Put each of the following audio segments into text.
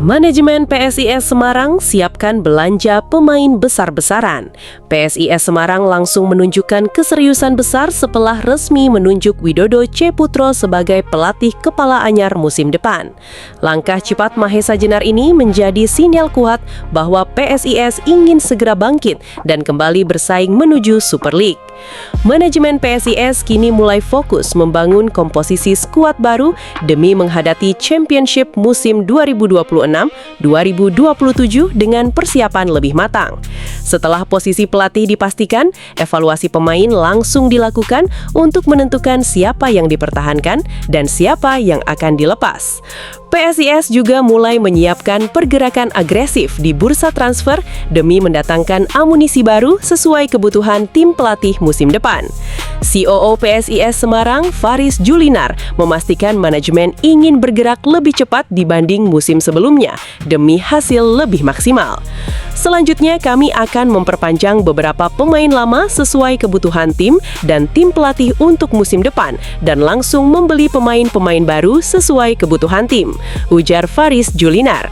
Manajemen PSIS Semarang siapkan belanja pemain besar-besaran. PSIS Semarang langsung menunjukkan keseriusan besar setelah resmi menunjuk Widodo C. Putro sebagai pelatih kepala anyar musim depan. Langkah cepat Mahesa Jenar ini menjadi sinyal kuat bahwa PSIS ingin segera bangkit dan kembali bersaing menuju Super League. Manajemen PSIS kini mulai fokus membangun komposisi skuad baru demi menghadapi Championship musim 2026-2027 dengan persiapan lebih matang. Setelah posisi pelatih dipastikan, evaluasi pemain langsung dilakukan untuk menentukan siapa yang dipertahankan dan siapa yang akan dilepas. PSIS juga mulai menyiapkan pergerakan agresif di bursa transfer demi mendatangkan amunisi baru sesuai kebutuhan tim pelatih musim depan. COO PSIS Semarang, Faris Julinar, memastikan manajemen ingin bergerak lebih cepat dibanding musim sebelumnya demi hasil lebih maksimal. Selanjutnya, kami akan memperpanjang beberapa pemain lama sesuai kebutuhan tim dan tim pelatih untuk musim depan dan langsung membeli pemain-pemain baru sesuai kebutuhan tim, ujar Faris Julinar.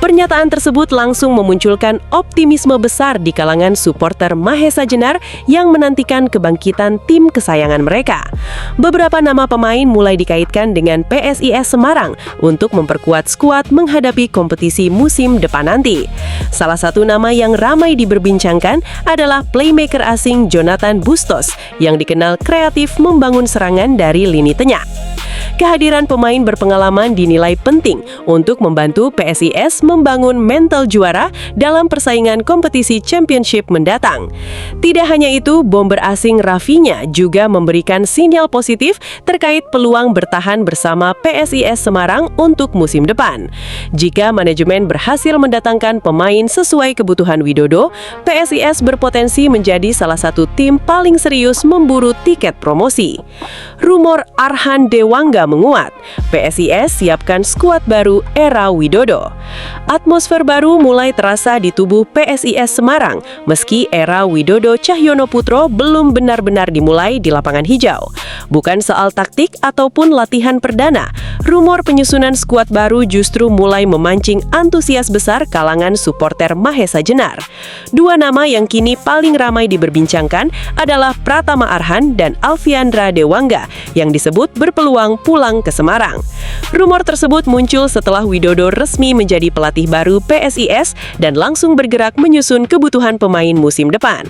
Pernyataan tersebut langsung memunculkan optimisme besar di kalangan supporter Mahesa Jenar yang menantikan kebangkitan tim kesayangan mereka. Beberapa nama pemain mulai dikaitkan dengan PSIS Semarang untuk memperkuat skuad menghadapi kompetisi musim depan nanti. Salah satu nama yang ramai diperbincangkan adalah playmaker asing Jonathan Bustos yang dikenal kreatif membangun serangan dari lini tengah. Kehadiran pemain berpengalaman dinilai penting untuk membantu PSIS membangun mental juara dalam persaingan kompetisi championship mendatang. Tidak hanya itu, bomber asing Rafinha juga memberikan sinyal positif terkait peluang bertahan bersama PSIS Semarang untuk musim depan. Jika manajemen berhasil mendatangkan pemain sesuai kebutuhan Widodo, PSIS berpotensi menjadi salah satu tim paling serius memburu tiket promosi. Rumor Arhan Dewangga menguat, PSIS siapkan skuad baru era Widodo. Atmosfer baru mulai terasa di tubuh PSIS Semarang, meski era Widodo Cahyono Putro belum benar-benar dimulai di lapangan hijau. Bukan soal taktik ataupun latihan perdana, rumor penyusunan skuad baru justru mulai memancing antusias besar kalangan supporter Mahesa Jenar. Dua nama yang kini paling ramai diperbincangkan adalah Pratama Arhan dan Alfiandra Dewangga yang disebut berpeluang pulang ke Semarang. Rumor tersebut muncul setelah Widodo resmi menjadi pelatih baru PSIS dan langsung bergerak menyusun kebutuhan pemain musim depan.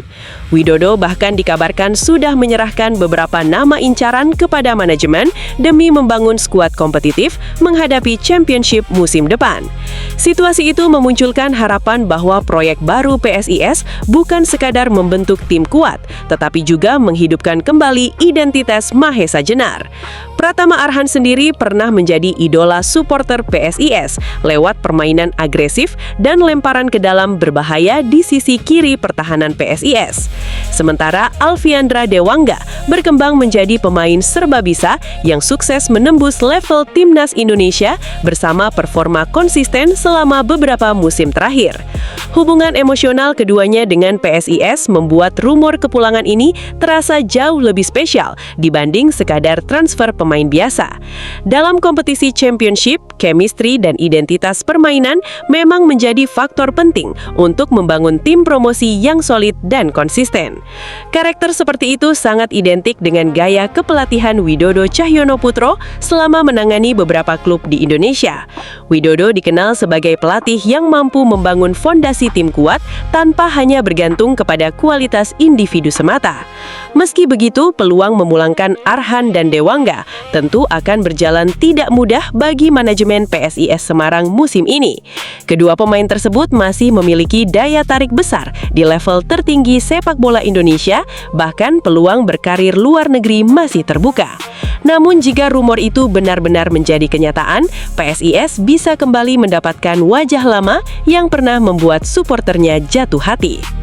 Widodo bahkan dikabarkan sudah menyerahkan beberapa nama incaran kepada manajemen demi membangun skuad kompetitif menghadapi championship musim depan. Situasi itu memunculkan harapan bahwa proyek baru PSIS bukan sekadar membentuk tim kuat, tetapi juga menghidupkan kembali identitas Mahesa Jenar. Pratama Arhan sendiri pernah menjadi idola supporter PSIS lewat permainan agresif dan lemparan ke dalam berbahaya di sisi kiri pertahanan PSIS. Sementara Alfiandra Dewangga berkembang menjadi pemain serba bisa yang sukses menembus level timnas Indonesia bersama performa konsisten selama beberapa musim terakhir. Hubungan emosional keduanya dengan PSIS membuat rumor kepulangan ini terasa jauh lebih spesial dibanding sekadar transfer pemain biasa. Dalam kompetisi championship, chemistry dan identitas permainan memang menjadi faktor penting untuk membangun tim promosi yang solid dan konsisten. Karakter seperti itu sangat identik dengan gaya kepelatihan Widodo Cahyono Putro selama menangani beberapa klub di Indonesia. Widodo dikenal sebagai pelatih yang mampu membangun fondasi tim kuat tanpa hanya bergantung kepada kualitas individu semata. Meski begitu, peluang memulangkan Arhan dan Dewangga tentu akan berjalan tidak mudah bagi manajemen PSIS Semarang musim ini. Kedua pemain tersebut masih memiliki daya tarik besar di level tertinggi sepak bola Indonesia, bahkan peluang berkarir luar negeri masih terbuka. Namun jika rumor itu benar-benar menjadi kenyataan, PSIS bisa kembali mendapatkan wajah lama yang pernah membuat suporternya jatuh hati.